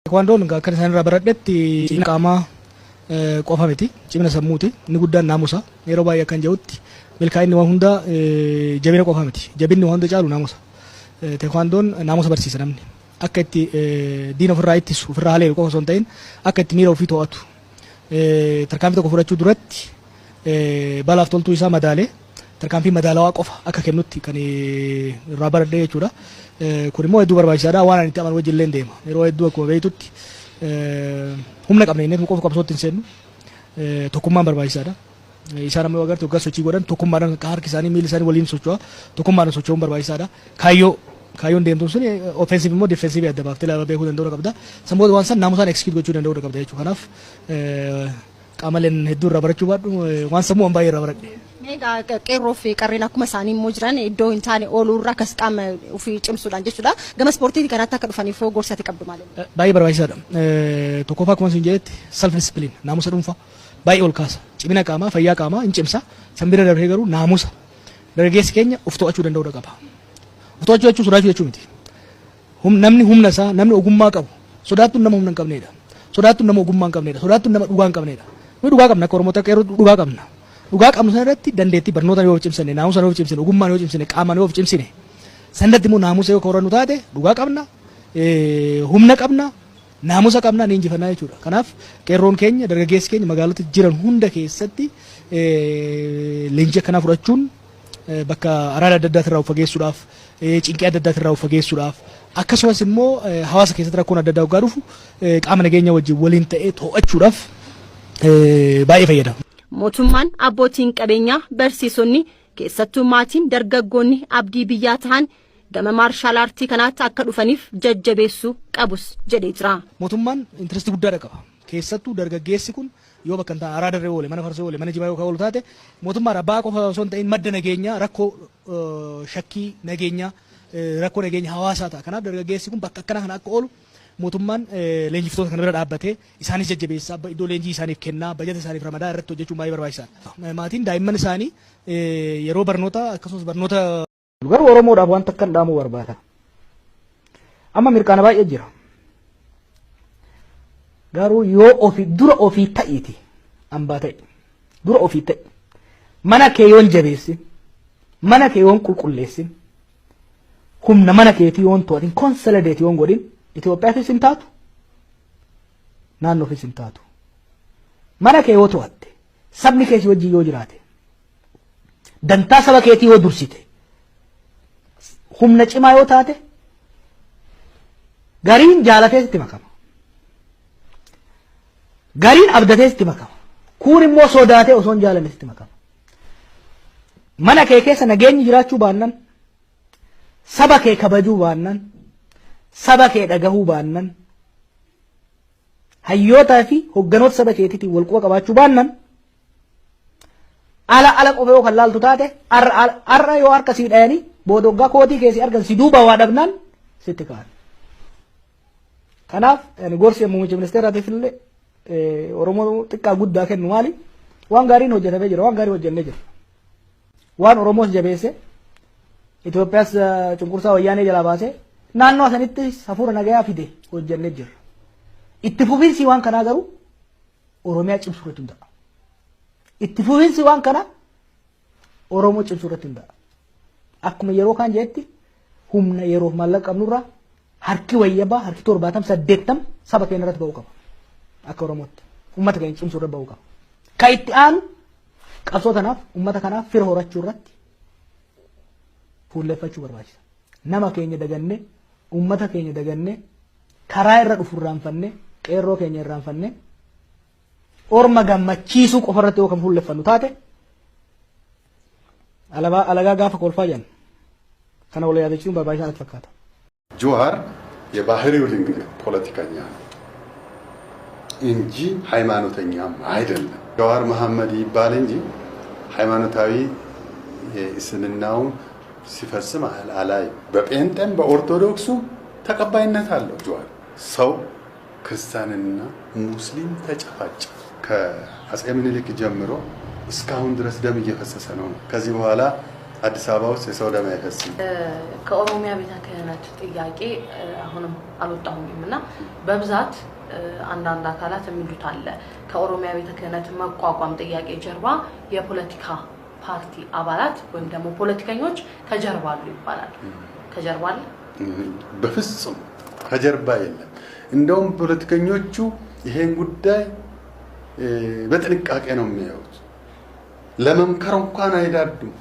Taekwoondoon kan isaan irraa baradhetti cimina qaamaa qofa miti, cimina sammuuti. Inni guddaan naamusa. Yeroo baay'ee kan jedhutti milkaa'inni waan hunda jabina qofa miti. Jabinni waan hunda caalu naamusa. Taekwoondoon naamusa barsiisa namni. Akka itti diina ofirraa ittisu, ofirraa haleelu qofa osoo hin ta'in akka itti miira ofii to'atu. Tarkaanfii tokko fudhachuu duratti balaaf toltuu isaa madaalee tarkaanfii madaalawaa qofa akka kennutti kan irraa baradhee jechuudha. Kun immoo hedduu barbaachisaadha. Waan ani itti amanu wajjin illee deema. Yeroo hedduu akkuma beektutti humna qabna inni qofa qabsootti hin seennu. Tokkummaan barbaachisaadha. Isaan amma agartu waggaa sochii godhan tokkummaadhaan harki isaanii miilli isaanii waliin socho'a. Tokkummaadhaan socho'uun barbaachisaadha. Kaayyoon deemtuun sun offensive immoo defensive adda baaftee lafa beekuu danda'uu qabda. Sammuu waan san naamusaan execute gochuu danda'uu qabda jechuudha. Kanaaf qaamoleen hedduu irraa barachuu baadhu waan sammuu waan baay'ee irraa baradhe. Egaa qeerroo fi qarreen akkuma isaanii immoo jiran iddoo hin taane ooluu irraa akkas qaama ofii cimsuudhaan jechuudha. Gama ispoortii kanatti akka dhufaniif gorsa ati qabdu maali? Baay'ee barbaachisaadha. Tokkoffaa akkuma isin jedhetti self discipline naamusa dhuunfaa baay'ee ol kaasa. Cimina qaamaa fayyaa qaamaa hin cimsa. San bira darbee garuu naamusa dargaggeessi keenya of to'achuu danda'uu qaba. Of to'achuu jechuun sodaachuu jechuu miti. Namni humna isaa namni ogummaa qabu sodaattuun nama humna hin qabneedha. Sodaattuun nama ogummaa hin qabneedha. Sodaattuun nama dhugaa hin qabneedha. Nuyi dhugaa qabna akka Oromoota qeerroo dhugaa qabna. Dhugaa qabnu sana irratti dandeettii barnoota yoo cimsine, naamusa yoo cimsine, ogummaa yoo cimsine, qaama yoo cimsine, sanatti immoo naamusa yoo horannu taate dhugaa qabna, humna qabna, naamusa qabna ni injifannaa jechuudha. Kanaaf qeerroon keenya dargaggeessi keenya magaalota jiran hunda keessatti leenjii akkanaa fudhachuun bakka araada adda addaa irraa of fageessuudhaaf, cinqii adda addaa irraa of fageessuudhaaf akkasumas immoo hawaasa keessatti rakkoon adda addaa waggaa dhufu qaama nageenya wajjin waliin ta'ee to'achuudhaaf baay'ee fayyada. Mootummaan abbootiin qabeenyaa barsiisonni keessattuu maatiin dargaggoonni abdii biyyaa ta'an gama maarshaal aartii kanaatti akka dhufaniif jajjabeessuu qabus jedhee jira. Mootummaan intirestii guddaa qaba. Keessattuu dargaggeessi kun yoo bakka ta'an araada irra oole, mana farsoo oole, mana jibaa yookaan oolu taate mootummaan abbaa qofa osoo hin ta'in madda nageenyaa rakkoo shakkii nageenyaa rakkoo nageenya hawaasaa ta'a. Kanaaf dargaggeessi kun bakka akkanaa kana akka oolu mootummaan leenjiftoota kana bira dhaabbatee isaanis jajjabeessaa iddoo leenjii isaaniif kennaa bajata isaaniif ramadaa irratti hojjechuun baay'ee barbaachisaadha. Maatiin daa'imman isaanii yeroo barnoota akkasumas barnoota garuu Oromoodhaaf wanta akkan dhaamuu barbaada. Amma mirqaana baay'ee jira. Garuu yoo ofii dura ofii ta'iiti hambaa ta'e dura ofii ta'e mana kee yoon jabeessin mana kee yoon qulqulleessin humna mana keetii yoon to'atin konsolideet yoon godhin Itoophiyaafis hin taatu naannoofis hin taatu. Mana kee yoo to'atte sabni keessa wajjin yoo jiraate dantaa saba keetii yoo dursite humna cimaa yoo taate gariin jaalatee sitti makama. Gariin abdatee sitti makama. Kuun immoo sodaatee osoo hin jaalanne sitti makama. Mana kee keessa nageenyi jiraachuu baannan saba kee kabajuu baannan saba kee dhagahuu baannan hayyootaa fi hogganoota saba keetiitiin wal quba qabaachuu baannan ala qofa yoo kan laaltu taate arra yoo harka sii dhayanii boodoggaa kootii keessi argan si duuba waa dhabnaan sitti ka'an. Kanaaf gorsi muummicha ministeeraatiif illee Oromoo xiqqaa guddaa kennu maali? Waan gaariin hojjetamee jira, waan gaarii hojjennee jira. Waan Oromoos jabeesse Itoophiyaas cunqursaa wayyaanee jalaa baasee naannoo sanitti hafuura nagayaa fide hojjennee jira. Itti fufiinsi waan kanaa garuu Oromiyaa cimsuu irratti hunda'a. Itti fufiinsi waan kanaa Oromoo cimsuu irratti hunda'a. Akkuma yeroo kaan jedhetti humna yeroof maallaqa qabnurraa harki wayyabaa harki 70-80 saba keenya irratti ba'uu qaba. Akka Oromootti uummata keenya cimsuu irratti ba'uu qaba. Kan itti aanu qabsoo kanaaf uummata kanaaf fira horachuu irratti fuulleeffachuu barbaachisa. Nama keenya dagannee uummata keenya dagannee karaa irra dhufu irraanfannee qeerroo keenya irraanfannee orma gammachiisuu qofa irratti yoo kan fuulleeffannu taate alagaa gaafa kolfaa jedhan kana wal yaadachiisuun barbaachisaa natti fakkaata. ጆሃር የባህሪው ፖለቲከኛ እንጂ ሃይማኖተኛም አይደለም። ጆሃር መሐመድ ይባል እንጂ ሃይማኖታዊ የእስልምናውን ሲፈጽም አላይ በጴንጤም በኦርቶዶክሱ ተቀባይነት አለው። ጆሃር ሰው ክርስቲያንና ሙስሊም ተጨፋጭ ከአፄ ምኒልክ ጀምሮ እስካሁን ድረስ ደም እየፈሰሰ ነው። ከዚህ በኋላ አዲስ አበባ ውስጥ የሰው ደም አይፈስም። ከኦሮሚያ ቤተ ክህነት ጥያቄ አሁንም አልወጣሁኝምና በብዛት አንዳንድ አካላት የሚሉት አለ ከኦሮሚያ ቤተ ክህነት መቋቋም ጥያቄ ጀርባ የፖለቲካ ፓርቲ አባላት ወይም ደግሞ ፖለቲከኞች ከጀርባ አሉ ይባላል። ከጀርባ አለ? በፍጹም ከጀርባ የለም። እንደውም ፖለቲከኞቹ ይሄን ጉዳይ በጥንቃቄ ነው የሚያዩት። ለመምከር እንኳን አይዳዱም።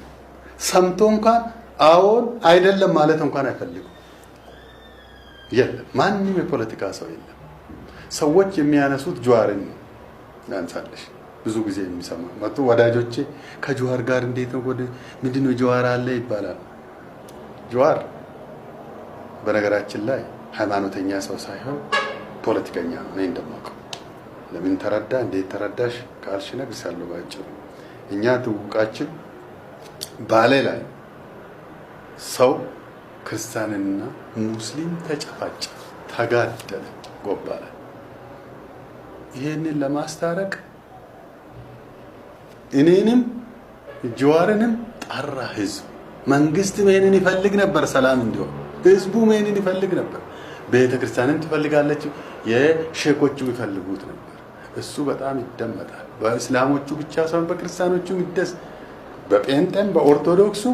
ሰምቶ እንኳን አዎን አይደለም ማለት እንኳን አይፈልጉም። የለም ማንም የፖለቲካ ሰው የለም። ሰዎች የሚያነሱት ጀዋርን ነው ያንሳለሽ ብዙ ጊዜ የሚሰማ መጥቶ ወዳጆቼ ከጀዋር ጋር እንዴት ነው ወደ ምንድነው ጀዋር አለ ይባላል። ጀዋር በነገራችን ላይ ሃይማኖተኛ ሰው ሳይሆን ፖለቲከኛ ነው። እኔ እንደማውቀው ለምን ተረዳ እንዴት ተረዳሽ ካልሽ ነግሬሻለሁ። ባጭሩ እኛ ትውቃችን ባሌ ላይ ሰው ክርስቲያንና ሙስሊም ተጨፋጨ ተጋደለ ጎባ ላይ ይሄንን ለማስታረቅ እኔንም ጀዋርንም ጠራ ህዝብ። መንግስት ይሄንን ይፈልግ ነበር፣ ሰላም እንዲሆን ህዝቡ ይሄንን ይፈልግ ነበር። ቤተክርስቲያንም ትፈልጋለች፣ የሼኮቹ ይፈልጉት ነበር። እሱ በጣም ይደመጣል። በእስላሞቹ ብቻ ሳይሆን በክርስቲያኖቹም ይደስ በጴንጤም በኦርቶዶክሱ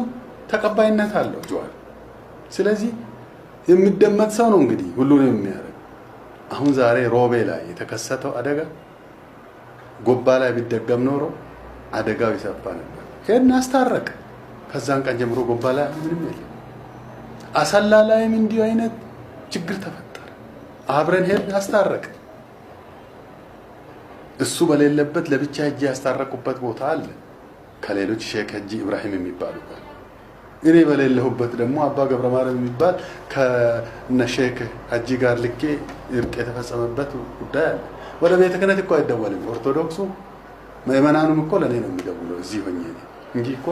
ተቀባይነት አለው ጀዋር። ስለዚህ የሚደመጥ ሰው ነው እንግዲህ ሁሉንም የሚያደርግ። አሁን ዛሬ ሮቤ ላይ የተከሰተው አደጋ ጎባ ላይ ቢደገም ኖሮ አደጋው ይሰፋ ነበር። ሄድን አስታረቅ። ከዛን ቀን ጀምሮ ጎባ ላይ ምንም የለም። አሰላ ላይም እንዲሁ አይነት ችግር ተፈጠረ። አብረን ሄድን አስታረቅ። እሱ በሌለበት ለብቻ ሄጄ ያስታረቁበት ቦታ አለ ከሌሎች ሼክ ሀጂ ኢብራሂም የሚባሉ ጋር። እኔ በሌለሁበት ደግሞ አባ ገብረ ማርያም የሚባል ከነ ሼክ ሀጂ ጋር ልኬ እርቅ የተፈጸመበት ጉዳይ አለ። ወደ ቤተ ክህነት እኮ አይደወልም። ኦርቶዶክሱ ምእመናኑም እኮ ለኔ ነው የሚደውለው እዚህ ሆኜ እንጂ እኮ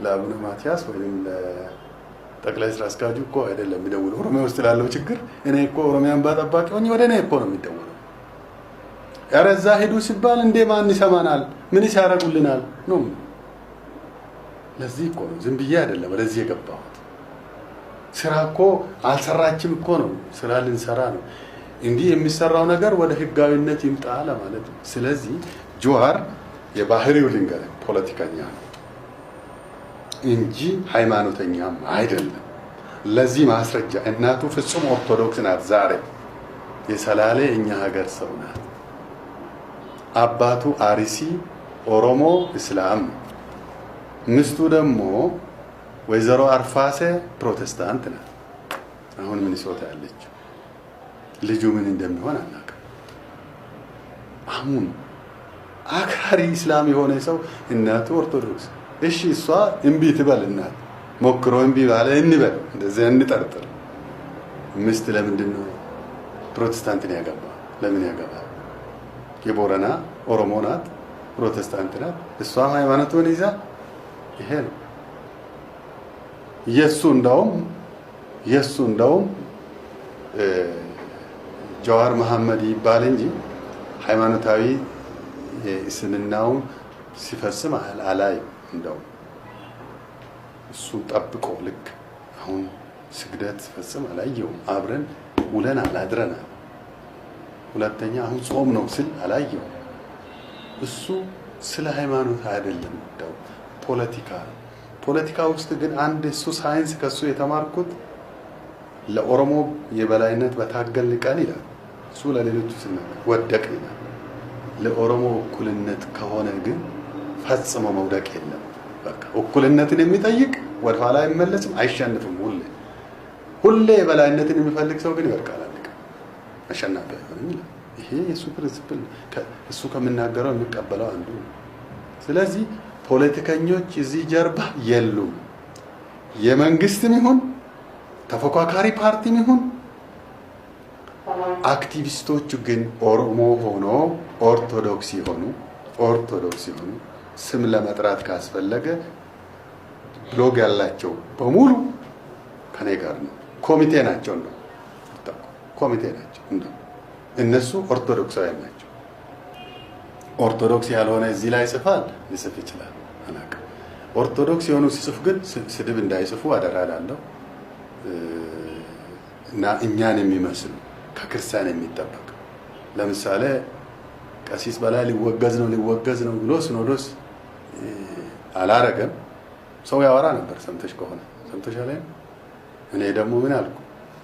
ለአቡነ ማቲያስ ወይም ለጠቅላይ ስራ አስኪያጁ እኮ አይደለም የሚደውለው። ኦሮሚያ ውስጥ ላለው ችግር እኔ እኮ ኦሮሚያን ባጠባቂ ሆኜ ወደ እኔ እኮ ነው የሚደውለው። ኧረ እዛ ሄዱ ሲባል እንዴ ማን ይሰማናል? ምን ይሳረጉልናል ነው። ለዚህ እኮ ነው ዝም ብዬ አይደለም ወደዚህ የገባሁት። ስራ እኮ አልሰራችም እኮ ነው፣ ስራ ልንሰራ ነው። እንዲህ የሚሰራው ነገር ወደ ህጋዊነት ይምጣ ለማለት ነው። ስለዚህ ጀዋር የባህሪው ልንገር ፖለቲከኛ ነው እንጂ ሃይማኖተኛም አይደለም። ለዚህ ማስረጃ እናቱ ፍጹም ኦርቶዶክስ ናት። ዛሬ የሰላሌ እኛ ሀገር ሰው ናት። አባቱ አሪሲ ኦሮሞ እስላም፣ ሚስቱ ደግሞ ወይዘሮ አርፋሴ ፕሮቴስታንት ናት። አሁን ሚኒሶታ ያለችው። ልጁ ምን እንደሚሆን አናውቅም። አሁን አክራሪ እስላም የሆነ ሰው እናቱ ኦርቶዶክስ፣ እሺ እሷ እምቢ ትበል። እናት ሞክሮ እምቢ ባለ እንበል፣ እንደዚህ እንጠርጥር። ሚስት ለምንድን ነው ፕሮቴስታንትን ያገባ? ለምን ያገባ? የቦረና ኦሮሞ ናት፣ ፕሮቴስታንት ናት። እሷም ሃይማኖቱን ይዛ ይሄ ነው የሱ እንደውም ጀዋር መሐመድ ይባል እንጂ ሃይማኖታዊ እስልምናውን ሲፈጽም አላይ። እንደውም እሱ ጠብቆ ልክ አሁን ስግደት ሲፈጽም አላየውም። አብረን ውለን አላድረናል። ሁለተኛ አሁን ጾም ነው ስል አላየውም። እሱ ስለ ሃይማኖት አይደለም እንደው ፖለቲካ ውስጥ ግን አንድ እሱ ሳይንስ ከሱ የተማርኩት ለኦሮሞ የበላይነት በታገል ቀን ይላል እሱ ለሌሎቹ ሲናገር ወደቅን ይላል። ለኦሮሞ እኩልነት ከሆነ ግን ፈጽሞ መውደቅ የለም። በቃ እኩልነትን የሚጠይቅ ወደ ኋላ አይመለስም፣ አይሸንፍም። ሁሌ የበላይነትን የሚፈልግ ሰው ግን ይወድቃል፣ አሸናፊ አይሆንም ይላል። ይሄ የሱ ፕሪንሲፕል እሱ ከሚናገረው የሚቀበለው አንዱ ነው። ስለዚህ ፖለቲከኞች እዚህ ጀርባ የሉም። የመንግስትም ይሁን ተፎካካሪ ፓርቲም ይሁን አክቲቪስቶቹ ግን ኦሮሞ ሆኖ ኦርቶዶክስ ይሆኑ ስም ለመጥራት ካስፈለገ ብሎግ ያላቸው በሙሉ ከኔ ጋር ነው። ኮሚቴ ናቸው እንደው እነሱ ኦርቶዶክሳውያን ናቸው። ኦርቶዶክስ ያልሆነ እዚህ ላይ ጽፋል ሊጽፍ ይችላል አላውቅም። ኦርቶዶክስ የሆኑ ሲጽፉ ግን ስድብ እንዳይጽፉ አደራ እላለሁ እና እኛን የሚመስሉ ከክርስቲያን የሚጠበቅ ለምሳሌ ቀሲስ በላይ ሊወገዝ ነው ብሎ ሲኖዶስ አላረገም። ሰው ያወራ ነበር። ሰምተሽ ከሆነ ሰምተሻል። እኔ ደግሞ ምን አልኩ?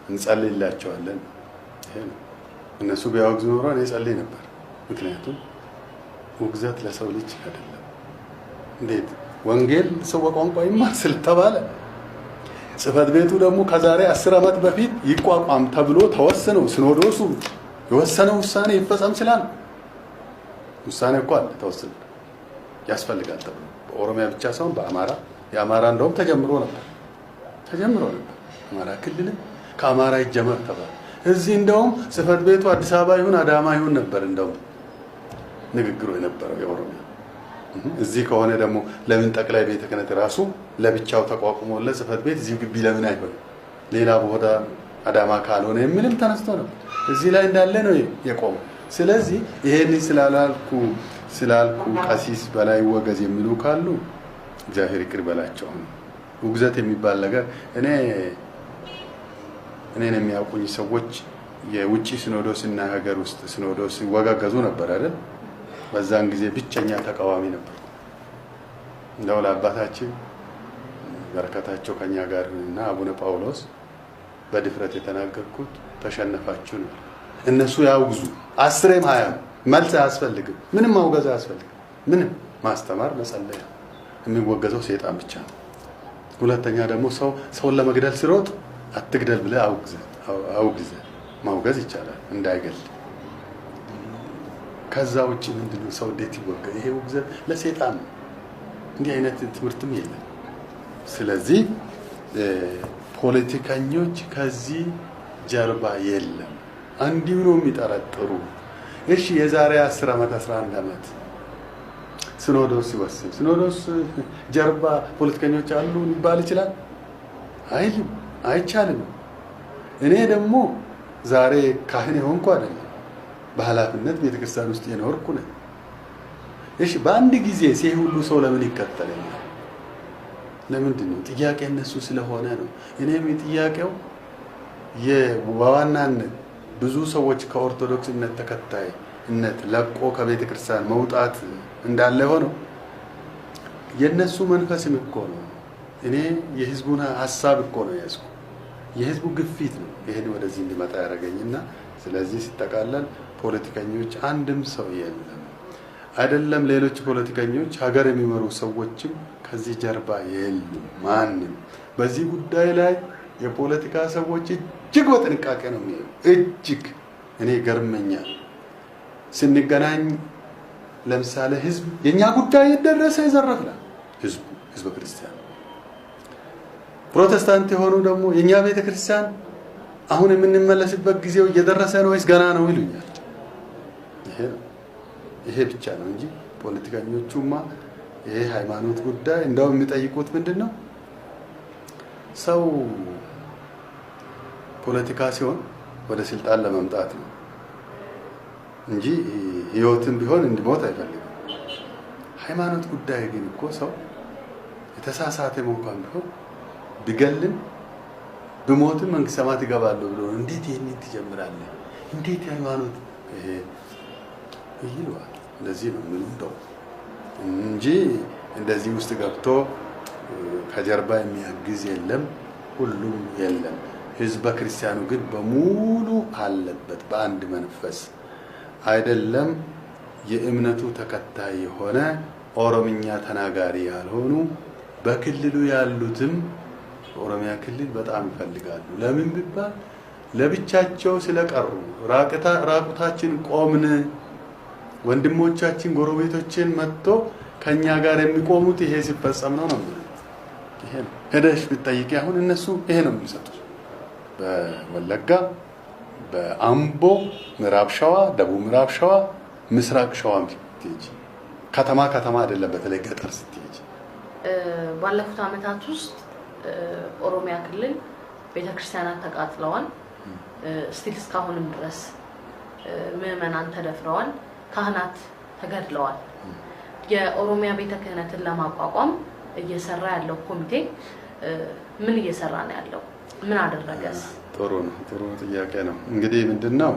እንጸልይላቸዋለን። ይሄ ነው። እነሱ ቢያወግዙ ኖሮ እኔ ጸልይ ነበር። ምክንያቱም ውግዘት ለሰው ልጅ አይደለም። እንዴት ወንጌል ሰው በቋንቋ ይማር ስለተባለ ጽሕፈት ቤቱ ደግሞ ከዛሬ 10 ዓመት በፊት ይቋቋም ተብሎ ተወሰነው ሲኖዶሱ የወሰነው ውሳኔ ይፈጸም ይችላል። ውሳኔ እኮ አለ ተወሰነ ያስፈልጋል ተብሎ በኦሮሚያ ብቻ ሳይሆን በአማራ የአማራ እንደውም ተጀምሮ ነበር አማራ ክልል ከአማራ ይጀመር ተባለ። እዚህ እንደውም ጽሕፈት ቤቱ አዲስ አበባ ይሁን አዳማ ይሁን ነበር እንደውም ንግግሩ የነበረው የኦሮሚያ። እዚህ ከሆነ ደግሞ ለምን ጠቅላይ ቤተ ክህነት ራሱ ለብቻው ተቋቁሞለት ጽሕፈት ቤት እዚህ ግቢ ለምን አይሆን ሌላ ቦታ አዳማ ካልሆነ የሚልም ተነስቶ ነበር። እዚህ ላይ እንዳለ ነው የቆመው። ስለዚህ ይሄን ስላልኩ ቀሲስ በላይ ወገዝ የሚሉ ካሉ እግዚአብሔር ይቅር በላቸው። ውግዘት የሚባል ነገር እኔን የሚያውቁኝ ሰዎች የውጪ ሲኖዶስ እና ሀገር ውስጥ ሲኖዶስ ይወጋገዙ ነበር አይደል? በዛን ጊዜ ብቸኛ ተቃዋሚ ነበር። እንደው ለአባታችን በረከታቸው ከኛ ጋር እና አቡነ ጳውሎስ በድፍረት የተናገርኩት ተሸነፋችሁ ነው። እነሱ ያውግዙ 10ም 20 መልስ አያስፈልግም። ምንም ማውገዝ አያስፈልግም። ምንም ማስተማር መጸለይ። የሚወገዘው ሰይጣን ብቻ ነው። ሁለተኛ ደግሞ ሰውን ለመግደል ሲሮጥ አትግደል ብለህ አውግዘ ማውገዝ ይቻላል እንዳይገል። ከዛ ውጪ ምንድነው ሰው እንዴት ይወገዝ? ይሄ ውግዘት ለሰይጣን ነው። እንዲህ አይነት ትምህርትም የለም። ስለዚህ ፖለቲከኞች ከዚህ ጀርባ የለም። አንዲሁ ነው የሚጠረጥሩ። እሺ የዛሬ 10 ዓመት 11 ዓመት ሲኖዶስ ሲወስን ሲኖዶስ ጀርባ ፖለቲከኞች አሉ ሊባል ይችላል? አይልም፣ አይቻልም። እኔ ደግሞ ዛሬ ካህን የሆንኩ አይደለም፣ በኃላፊነት ቤተክርስቲያን ውስጥ የኖርኩ ነኝ። እሺ በአንድ ጊዜ ሁሉ ሰው ለምን ይከተለኛል? ለምንድን ነው? ጥያቄ እነሱ ስለሆነ ነው። እኔም ጥያቄው በዋናነት ብዙ ሰዎች ከኦርቶዶክስነት ተከታይነት ለቆ ከቤተ ክርስቲያን መውጣት እንዳለ ሆኖ የነሱ መንፈስም እኮ ነው። እኔ የህዝቡን ሐሳብ እኮ ነው ያዝኩ። የህዝቡ ግፊት ነው ይሄን ወደዚህ እንዲመጣ ያደረገኝና ስለዚህ ሲጠቃለል ፖለቲከኞች አንድም ሰው የለም። አይደለም ሌሎች ፖለቲከኞች ሀገር የሚመሩ ሰዎችም ከዚህ ጀርባ የሉም ማንም። በዚህ ጉዳይ ላይ የፖለቲካ ሰዎች እጅግ በጥንቃቄ ነው የሚያዩ። እጅግ እኔ ገርመኛል። ስንገናኝ ለምሳሌ ህዝብ የኛ ጉዳይ የደረሰ ይዘረፍላል። ህዝብ ክርስቲያን ፕሮቴስታንት የሆኑ ደግሞ የኛ ቤተክርስቲያን አሁን የምንመለስበት ጊዜው እየደረሰ ነው ወይስ ገና ነው ይሉኛል። ይሄ ብቻ ነው እንጂ ፖለቲከኞቹማ ይሄ ሃይማኖት ጉዳይ እንደው የሚጠይቁት ምንድነው? ሰው ፖለቲካ ሲሆን ወደ ስልጣን ለመምጣት ነው እንጂ ህይወትን ቢሆን እንዲሞት አይፈልግም። ሃይማኖት ጉዳይ ግን እኮ ሰው የተሳሳተ እንኳን ቢሆን ቢገልም ብሞትም መንግስተ ሰማያት ይገባለሁ ብሎ እንዴት ይሄንን ትጀምራለህ? እንዴት ሃይማኖት ይሏል። እንደዚህ ነው ምንድነው እንጂ እንደዚህ ውስጥ ገብቶ ከጀርባ የሚያግዝ የለም፣ ሁሉም የለም። ህዝበ ክርስቲያኑ ግን በሙሉ አለበት በአንድ መንፈስ። አይደለም የእምነቱ ተከታይ የሆነ ኦሮምኛ ተናጋሪ ያልሆኑ በክልሉ ያሉትም ኦሮሚያ ክልል በጣም ይፈልጋሉ። ለምን ቢባል ለብቻቸው ስለቀሩ ራቁታችን ቆምን። ወንድሞቻችን ጎረቤቶችን መጥቶ ከኛ ጋር የሚቆሙት ይሄ ሲፈጸም ነው ነው። ይሄ ሄደሽ ብትጠይቂ አሁን እነሱ ይሄ ነው የሚሰጡት። በወለጋ፣ በአምቦ፣ ምዕራብ ሸዋ፣ ደቡብ ምዕራብ ሸዋ፣ ምስራቅ ሸዋ ስትሄጂ ከተማ አይደለም፣ በተለይ ገጠር ስትሄጂ ባለፉት ዓመታት ውስጥ ኦሮሚያ ክልል ቤተክርስቲያናት ተቃጥለዋል። ስቲል እስካሁንም ድረስ ምዕመናን ተደፍረዋል፣ ካህናት ተገድለዋል። የኦሮሚያ ቤተ ክህነትን ለማቋቋም እየሰራ ያለው ኮሚቴ ምን እየሰራ ነው ያለው? ምን አደረገስ? ጥሩ ነው። ጥሩ ጥያቄ ነው። እንግዲህ ምንድነው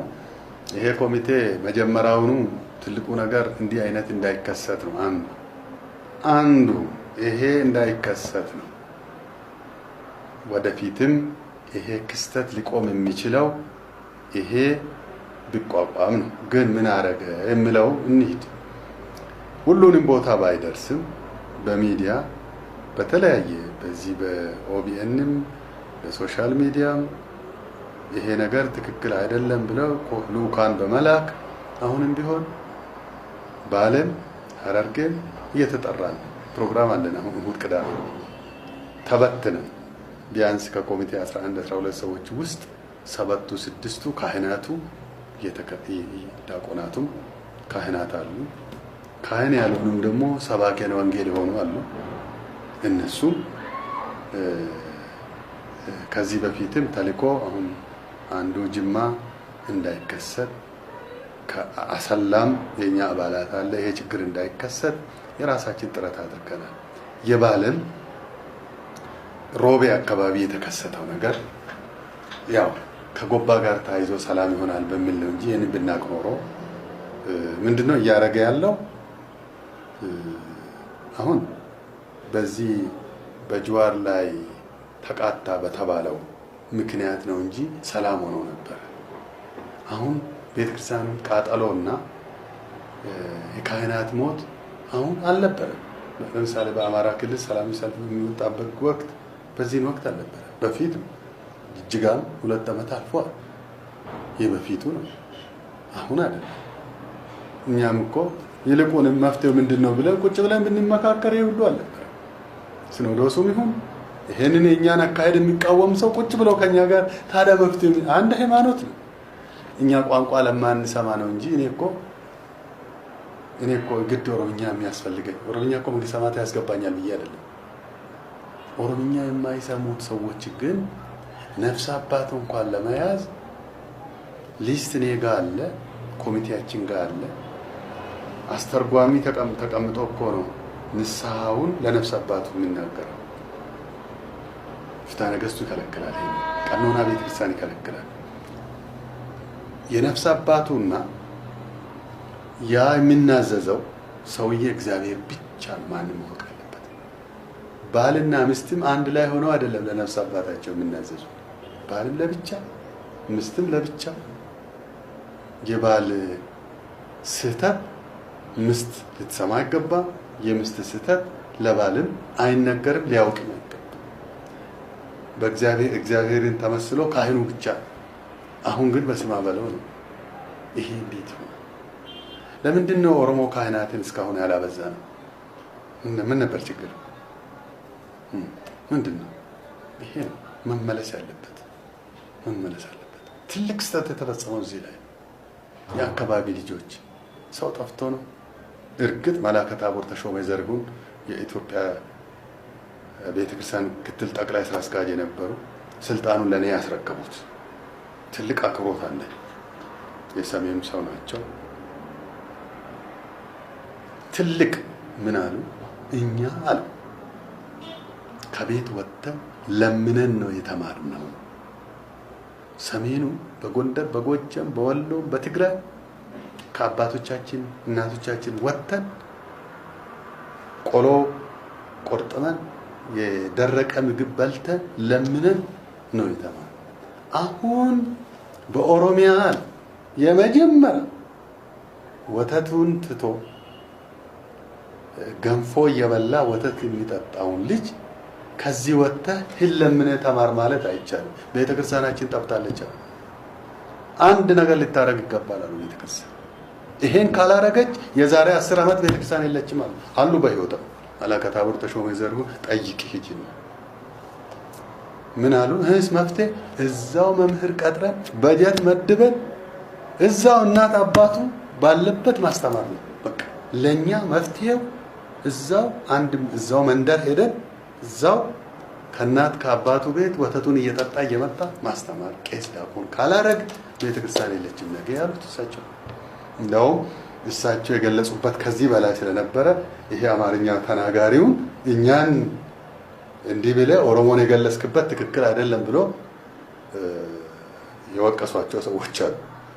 ይሄ ኮሚቴ መጀመሪያውኑ ትልቁ ነገር እንዲህ አይነት እንዳይከሰት ነው። አንዱ ይሄ እንዳይከሰት ነው። ወደፊትም ይሄ ክስተት ሊቆም የሚችለው ይሄ ቢቋቋም ነው። ግን ምን አረገ የሚለው እንሂድ። ሁሉንም ቦታ ባይደርስም በሚዲያ በተለያየ በዚህ በኦቢኤንም በሶሻል ሚዲያም ይሄ ነገር ትክክል አይደለም ብለው ልኡካን በመላክ አሁንም ቢሆን ባለም ሐረርጌም እየተጠራን ፕሮግራም አለን። አሁን እሁድ ቅዳሜ ተበትነን ቢያንስ ከኮሚቴ 11 12 ሰዎች ውስጥ 7ቱ 6ቱ ካህናቱ ዲያቆናቱም ካህናት አሉ። ካህን ያልሆኑም ደግሞ ሰባኪያን ወንጌል የሆኑ አሉ። እነሱም ከዚህ በፊትም ተልኮ አሁን አንዱ ጅማ እንዳይከሰት ከአሰላም የኛ አባላት አለ። ይሄ ችግር እንዳይከሰት የራሳችን ጥረት አድርገናል። የባለም ሮቤ አካባቢ የተከሰተው ነገር ያው ከጎባ ጋር ተያይዞ ሰላም ይሆናል በሚል ነው እንጂ ይሄን ብናቅ ኖሮ ምንድነው እያደረገ ያለው አሁን በዚህ በጅዋር ላይ ተቃጣ በተባለው ምክንያት ነው እንጂ ሰላም ሆኖ ነበር። አሁን ቤተክርስቲያን ቃጠሎና የካህናት ሞት አሁን አልነበረም። ለምሳሌ በአማራ ክልል ሰላም ሰልፍ የሚወጣበት ወቅት በዚህ ወቅት አልነበረም። በፊት ጅጅጋም 2 ዓመት አልፏል። ይህ በፊቱ ነው፣ አሁን አይደለም። እኛም እኮ ይልቁንም መፍትሄው ምንድነው ብለን ቁጭ ብለን ብንመካከር ይሁሉ አልነበረም። ሲኖዶሱም ይሁን ይሄንን የኛን አካሄድ የሚቃወም ሰው ቁጭ ብሎ ከኛ ጋር ታዲያ መፍትሄው አንድ ሃይማኖት ነው። እኛ ቋንቋ ለማንሰማ ነው እንጂ እኔ እኮ ግድ ኦሮምኛ የሚያስፈልገኝ ኦሮምኛ እኮ መንግስት ሰማት ያስገባኛል ብዬ አይደለም። ኦሮምኛ የማይሰሙት ሰዎች ግን ነፍስ አባት እንኳን ለመያዝ ሊስት እኔ ጋር አለ፣ ኮሚቴያችን ጋር አለ። አስተርጓሚ ተቀምጦ እኮ ነው ንስሐውን ለነፍስ አባቱ የሚናገረው። ፍትሐ ነገሥቱ ይከለክላል፣ ቀኖና ቤተክርስቲያን ይከለክላል። የነፍስ አባቱና ያ የሚናዘዘው ሰውዬ እግዚአብሔር ብቻ ማንም ማወቅ አለበት። ባልና ሚስትም አንድ ላይ ሆነው አይደለም ለነፍስ አባታቸው የሚናዘዙ። ባልም ለብቻ ሚስትም ለብቻ። የባል ስህተት ሚስት ልትሰማ አይገባም። የሚስት ስህተት ለባልም አይነገርም፣ ሊያውቅም አይገባም። እግዚአብሔርን ተመስሎ ካህኑ ብቻ። አሁን ግን በስማ በለው ነው። ይሄ እንዴት ነው? ለምንድን ነው ኦሮሞ ካህናትን እስካሁን ያላበዛ ነው? ምን ነበር ችግር? ምንድን ነው? ይሄ ነው መመለስ ያለበት። ትልቅ ስህተት የተፈጸመው እዚህ ላይ የአካባቢ ልጆች ሰው ጠፍቶ ነው። እርግጥ መላከ ታቦር ተሾመ ዘርጉን የኢትዮጵያ ቤተክርስቲያን ክትል ጠቅላይ ስራ አስኪያጅ የነበሩ ስልጣኑን ለኔ ያስረከቡት ትልቅ አክብሮት አለ። የሰሜኑ ሰው ናቸው። ትልቅ ምን አሉ? እኛ አሉ ከቤት ወጥተን ለምነን ነው የተማርነው። ሰሜኑ በጎንደር፣ በጎጃም፣ በወሎ፣ በትግራይ ከአባቶቻችን እናቶቻችን ወጥተን ቆሎ ቆርጥመን የደረቀ ምግብ በልተን ለምነን ነው የተማርነው። አሁን በኦሮሚያ የመጀመሪያ ወተቱን ትቶ ገንፎ እየበላ ወተት የሚጠጣውን ልጅ ከዚህ ወጥተህ ለምነህ ተማር ማለት አይቻልም። ቤተክርስቲያናችን ጠፍታለች። አንድ ነገር ልታረግ ይገባል አሉ ቤተክርስቲያን። ይሄን ካላረገች የዛሬ 10 ዓመት ቤተክርስቲያን የለችም አሉ በህይወት መላከ ታቦር ተሾመ ዘርጉ ጠይቅ ሂጂ ነው። ምን አሉ? እህስ መፍትሄ እዛው መምህር ቀጥረን በጀት መድበን እዛው እናት አባቱ ባለበት ማስተማር ነው። በቃ ለኛ መፍትሄው እዛው መንደር ሄደን እዛው ከእናት ከአባቱ ቤት ወተቱን እየጠጣ እየመጣ ማስተማር። ቄስ ዲያቆን ካላረግ ቤተክርስቲያን የለችም ነገ ያሉት እሳቸው። እንደውም እሳቸው የገለጹበት ከዚህ በላይ ስለነበረ ይሄ አማርኛ ተናጋሪውን እኛን እንዲህ ብለህ ኦሮሞን የገለጽክበት ትክክል አይደለም ብሎ የወቀሷቸው ሰዎች አሉ።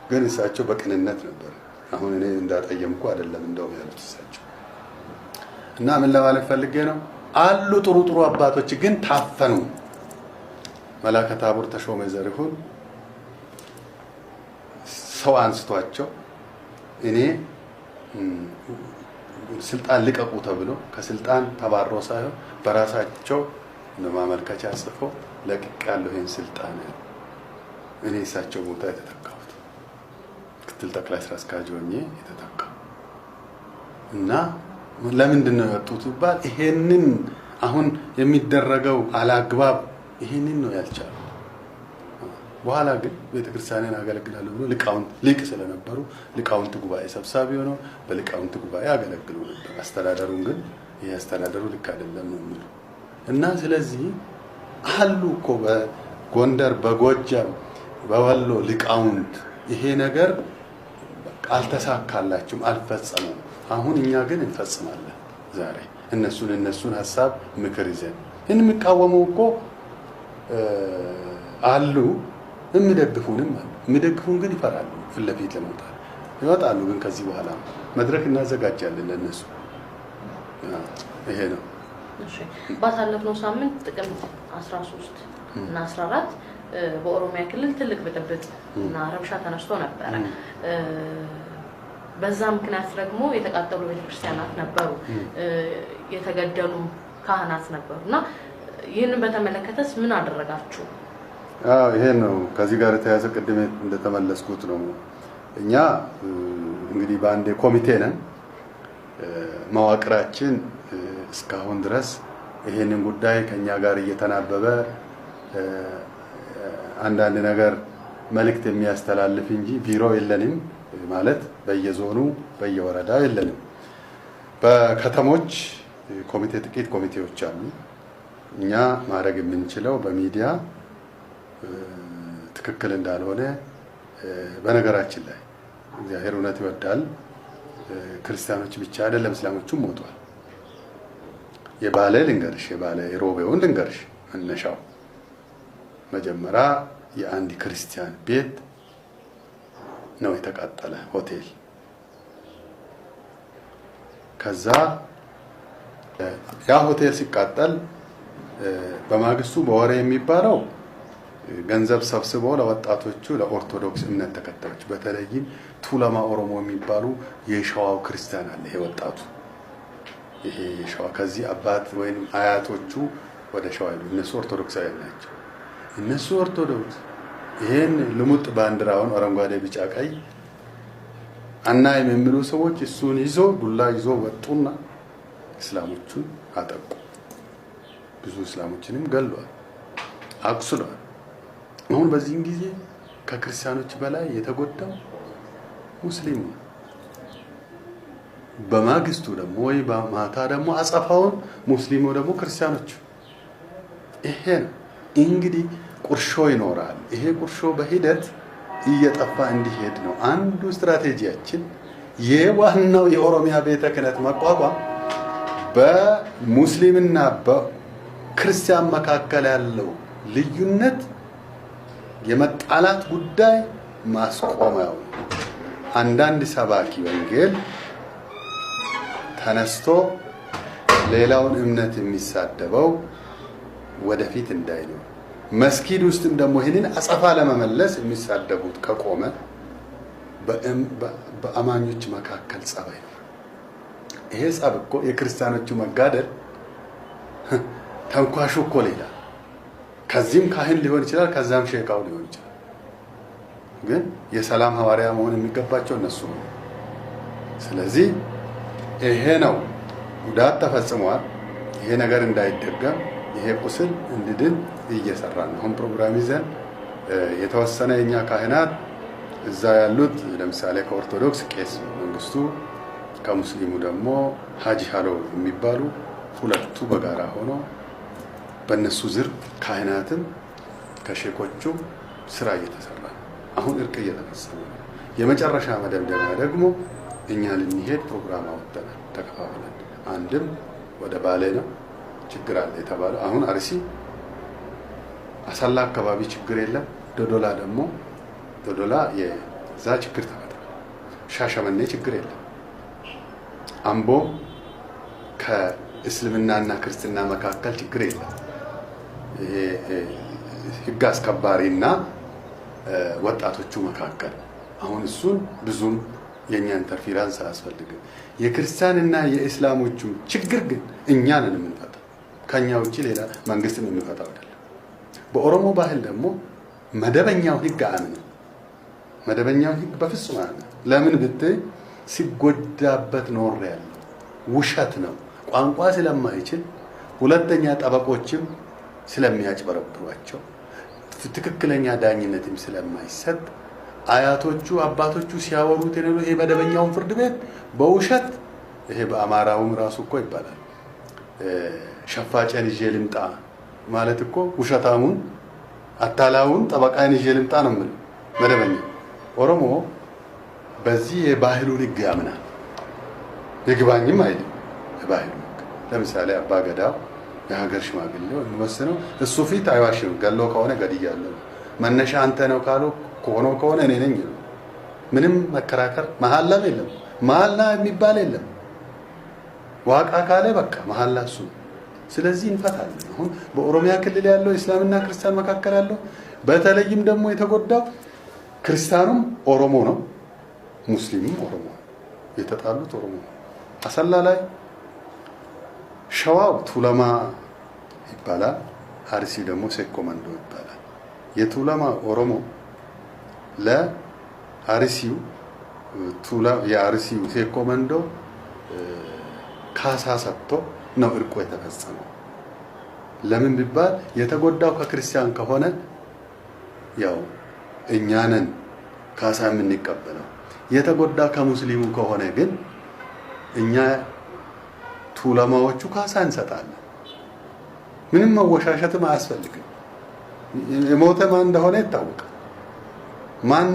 ግን እሳቸው በቅንነት ነበር። አሁን እኔ እንዳጠየምኩ አይደለም እንደውም ያሉት እሳቸው። እና ምን ለማለት ፈልጌ ነው አሉ ጥሩ ጥሩ አባቶች ግን ታፈኑ። መላከ ታቦር ተሾመ ዘሪሁን ሰው አንስቷቸው እኔ ስልጣን ልቀቁ ተብሎ ከስልጣን ተባሮ ሳይሆን በራሳቸው ማመልከቻ ጽፈው ለቅቄያለሁ ይሄን ስልጣን እኔ እሳቸው ቦታ የተተካሁት ምክትል ጠቅላይ ስራ አስኪያጅ ሆኜ የተተካው እና ለምንድን ነው የወጡት ይባል ይሄንን አሁን የሚደረገው አላግባብ ይሄንን ነው ያልቻሉ። በኋላ ግን ቤተክርስቲያንን አገለግላለሁ ብሎ ሊቅ ስለነበሩ ሊቃውንት ጉባኤ ሰብሳቢ ሆነው በሊቃውንት ጉባኤ አገለግሉ ነበር። አስተዳደሩን ግን ይሄ አስተዳደሩ ልክ አይደለም ነው የሚሉ እና ስለዚህ አሉ እኮ በጎንደር በጎጃም በወሎ ሊቃውንት ይሄ ነገር አልተሳካላችሁም አልፈጸሙም። አሁን እኛ ግን እንፈጽማለን። ዛሬ እነሱን ሐሳብ ምክር ይዘን የሚቃወሙ እኮ አሉ የሚደግፉንም አሉ። የሚደግፉን ግን ይፈራሉ። ፊት ለፊት ለመውጣት ይወጣሉ። ግን ከዚህ በኋላ መድረክ እናዘጋጃለን ለነሱ። ይሄ ነው። እሺ ባሳለፍነው ሳምንት ጥቅምት 13 እና 14 በኦሮሚያ ክልል ትልቅ ብጥብጥ እና ረብሻ ተነስቶ ነበር። በዛ ምክንያት ደግሞ የተቃጠሉ ቤተክርስቲያናት ነበሩ፣ የተገደሉ ካህናት ነበሩና ይህንን በተመለከተስ ምን አደረጋችሁ? ይሄ ነው ከዚህ ጋር የተያዘ ቅድም እንደተመለስኩት ነው። እኛ እንግዲህ በአንድ ኮሚቴ ነን። መዋቅራችን እስካሁን ድረስ ይሄንን ጉዳይ ከኛ ጋር እየተናበበ አንዳንድ ነገር መልእክት የሚያስተላልፍ እንጂ ቢሮ የለንም ማለት በየዞኑ በየወረዳው የለንም። በከተሞች ኮሚቴ ጥቂት ኮሚቴዎች አሉ። እኛ ማድረግ የምንችለው በሚዲያ ትክክል እንዳልሆነ በነገራችን ላይ እግዚአብሔር እውነት ይወዳል። ክርስቲያኖች ብቻ አይደለም እስላሞቹም ሞቷል። የባለ ልንገርሽ የባለ ሮቤውን ልንገርሽ መነሻው መጀመሪያ የአንድ ክርስቲያን ቤት ነው የተቃጠለ ሆቴል። ከዛ ያ ሆቴል ሲቃጠል በማግስቱ በወሬ የሚባለው ገንዘብ ሰብስበው ለወጣቶቹ ለኦርቶዶክስ እምነት ተከታዮች በተለይም ቱለማ ኦሮሞ የሚባሉ የሸዋው ክርስቲያን አለ። ይሄ ወጣቱ ይሄ ሸዋ ከዚህ አባት ወይም አያቶቹ ወደ ሸዋ ይሉ እነሱ ኦርቶዶክሳውያን ናቸው። እነሱ ኦርቶዶክስ ይሄን ልሙጥ ባንዲራውን አረንጓዴ ቢጫ ቀይ አናይም የሚሉ ሰዎች እሱን ይዞ ዱላ ይዞ ወጡና እስላሞቹን አጠቁ። ብዙ እስላሞችንም ገሏል፣ አቁስሏል። አሁን በዚህን ጊዜ ከክርስቲያኖች በላይ የተጎዳው ሙስሊሙ ነው። በማግስቱ ደግሞ ወይ በማታ ደግሞ አጸፋውን ሙስሊሙ ደግሞ ክርስቲያኖቹ። ይሄ ነው እንግዲህ ቁርሾ ይኖራል። ይሄ ቁርሾ በሂደት እየጠፋ እንዲሄድ ነው አንዱ ስትራቴጂያችን። የዋናው የኦሮሚያ ቤተ ክህነት መቋቋም በሙስሊምና በክርስቲያን መካከል ያለው ልዩነት የመጣላት ጉዳይ ማስቆሚያው አንዳንድ ሰባኪ ወንጌል ተነስቶ ሌላውን እምነት የሚሳደበው ወደፊት እንዳይኖር መስጊድ ውስጥም ደግሞ ይህንን አጸፋ ለመመለስ የሚሳደቡት ከቆመ በአማኞች መካከል ጸብ ነው። ይሄ ጸብ እኮ የክርስቲያኖቹ መጋደል ተንኳሹ እኮ ሌላ ከዚህም ካህን ሊሆን ይችላል፣ ከዛም ሼካው ሊሆን ይችላል። ግን የሰላም ሐዋርያ መሆን የሚገባቸው እነሱ ነው። ስለዚህ ይሄ ነው ጉዳት ተፈጽሟል። ይሄ ነገር እንዳይደገም ይሄ ቁስል እንድድን እየሰራን ነው። አሁን ፕሮግራም ይዘን የተወሰነ የኛ ካህናት እዛ ያሉት ለምሳሌ ከኦርቶዶክስ ቄስ መንግስቱ ከሙስሊሙ ደግሞ ሀጂ ሃሎ የሚባሉ ሁለቱ በጋራ ሆኖ በእነሱ ዝር ካህናትም ከሼኮቹ ስራ እየተሰራ ነው። አሁን እርቅ እየተፈጸመ ነው። የመጨረሻ መደምደሚያ ደግሞ እኛ ልንሄድ ፕሮግራም አወጣን ተከፋፍለን። አንድም ወደ ባሌ ነው ችግር አለ የተባለው። አሁን አርሲ አሰላ አካባቢ ችግር የለም። ዶዶላ ደግሞ ዶዶላ የዛ ችግር ተፈጥሯል። ሻሸመኔ ችግር የለም። አምቦ ከእስልምናና ክርስትና መካከል ችግር የለም። ይሄ ህግ አስከባሪና ወጣቶቹ መካከል አሁን እሱን ብዙም የኛ ኢንተርፌራንስ አያስፈልግም። የክርስቲያንና የእስላሞቹ ችግር ግን እኛ ነን የምንፈታው፣ ከኛ ውጪ ሌላ መንግስትም የሚፈታው አይደለም። በኦሮሞ ባህል ደግሞ መደበኛው ህግ አያምንም። መደበኛው ህግ በፍጹም አያምንም። ለምን ብትይ ሲጎዳበት ኖር ያለው ውሸት ነው። ቋንቋ ስለማይችል፣ ሁለተኛ ጠበቆችም ስለሚያጭበረብሯቸው፣ ትክክለኛ ዳኝነትም ስለማይሰጥ አያቶቹ አባቶቹ ሲያወሩት የነበረው ይሄ መደበኛውን ፍርድ ቤት በውሸት ይሄ በአማራውም ራሱ እኮ ይባላል ሸፋጨን ይዤ ልምጣ ማለት እኮ ውሸታሙን አታላውን ጠበቃን ይዤ ልምጣ ነው ማለት መደበኛ። ኦሮሞ በዚህ የባህሉን ህግ ያምናል። ይግባኝም አይደል የባህሉ ለምሳሌ አባ ገዳው የሀገር ሽማግሌው የሚወስነው እሱ ፊት አይዋሽም። ገሎ ከሆነ ገድያለሁ መነሻ አንተ ነው ካሉ ከሆነ እኔ ነኝ ነው። ምንም መከራከር መሐላም የለም። መሐላ የሚባል የለም። ዋቃ ካለ በቃ መሐላ እሱ። ስለዚህ እንፈታለን። አሁን በኦሮሚያ ክልል ያለው እስላምና ክርስቲያን መካከል ያለው በተለይም ደግሞ የተጎዳው ክርስቲያኑም ኦሮሞ ነው፣ ሙስሊሙም ኦሮሞ ነው። የተጣሉት ኦሮሞ ነው። አሰላ ላይ ሸዋው ቱለማ ይባላል፣ አርሲ ደግሞ ሴኮመንዶ ይባላል። የቱለማ ኦሮሞ ለአርሲው የአርሲው ሴኮመንዶ ካሳ ሰጥቶ ነው እርቆ የተፈጸመው። ለምን ቢባል የተጎዳው ከክርስቲያን ከሆነ ያው እኛንን ካሳ የምንቀበለው፣ የተጎዳ ከሙስሊሙ ከሆነ ግን እኛ ቱለማዎቹ ካሳ እንሰጣለን። ምንም መወሻሸትም አያስፈልግም። የሞተ ማን እንደሆነ ይታወቃል። ማን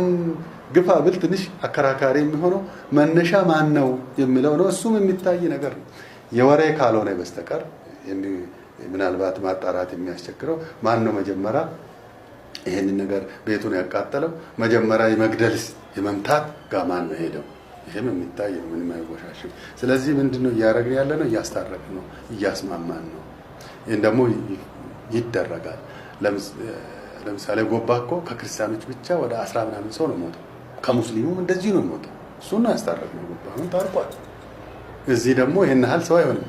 ግፋ ብል ትንሽ አከራካሪ የሚሆነው መነሻ ማን ነው የሚለው ነው። እሱም የሚታይ ነገር ነው። የወሬ ካልሆነ በስተቀር ምናልባት ማጣራት የሚያስቸግረው ማን ነው መጀመሪያ ይሄንን ነገር ቤቱን ያቃጠለው፣ መጀመሪያ የመግደልስ የመምታት ጋር ማን ነው ሄደው፣ ይሄም የሚታይ ነው። ምንም አይወሻሽም። ስለዚህ ምንድነው እያደረግን ያለ ነው? እያስታረቅን ነው፣ እያስማማን ነው። ይሄን ደግሞ ይደረጋል። ለምሳሌ ጎባ እኮ ከክርስቲያኖች ብቻ ወደ 10 ምናምን ሰው ነው ሞተው፣ ከሙስሊሙም እንደዚህ ነው ሞተው። እሱን ነው ያስታረቅነው። ጎባ አሁን ታርቋል። እዚህ ደግሞ ይሄን ያህል ሰው አይሆንም።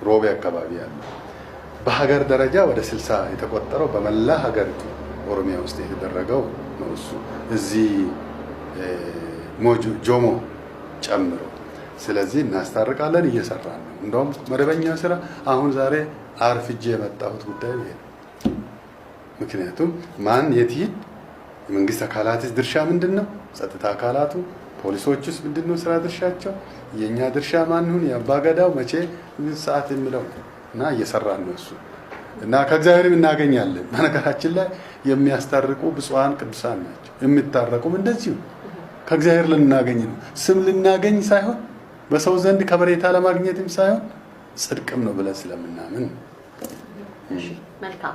ሮቤ አካባቢ ያለው በሀገር ደረጃ ወደ 60 የተቆጠረው በመላ ሀገሪቱ ኦሮሚያ ውስጥ የተደረገው ነው። እሱ እዚህ ጆሞ ጨምሮ። ስለዚህ እናስታርቃለን፣ እየሰራን ነው። እንደውም መደበኛ ስራ አሁን ዛሬ አርፍጄ የመጣሁት ጉዳይ ይሄ ነው። ምክንያቱም ማን የት ይሄድ፣ የመንግስት አካላትስ ድርሻ ምንድን ነው? ጸጥታ አካላቱ ፖሊሶቹስ ምንድን ነው ስራ ድርሻቸው? የኛ ድርሻ ማን ይሁን? የአባገዳው መቼ ሰዓት የሚለው እና እየሰራን ነው እሱ እና ከእግዚአብሔርም እናገኛለን። በነገራችን ላይ የሚያስታርቁ ብፁዓን ቅዱሳን ናቸው። የሚታረቁም እንደዚሁ ከእግዚአብሔር ልናገኝ ነው። ስም ልናገኝ ሳይሆን በሰው ዘንድ ከበሬታ ለማግኘትም ሳይሆን ጽድቅም ነው ብለን ስለምናምን። መልካም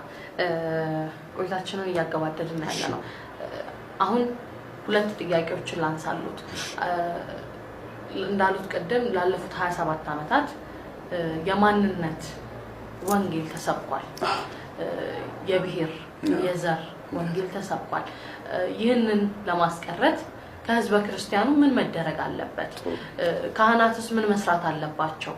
ቆይታችንን እያገባደድን ያለ ነው። አሁን ሁለት ጥያቄዎችን ላንሳሉት። እንዳሉት ቀደም ላለፉት 27 ዓመታት የማንነት ወንጌል ተሰብኳል። የብሔር የዘር ወንጌል ተሰብኳል። ይህንን ለማስቀረት ከህዝበ ክርስቲያኑ ምን መደረግ አለበት? ካህናትስ ምን መስራት አለባቸው?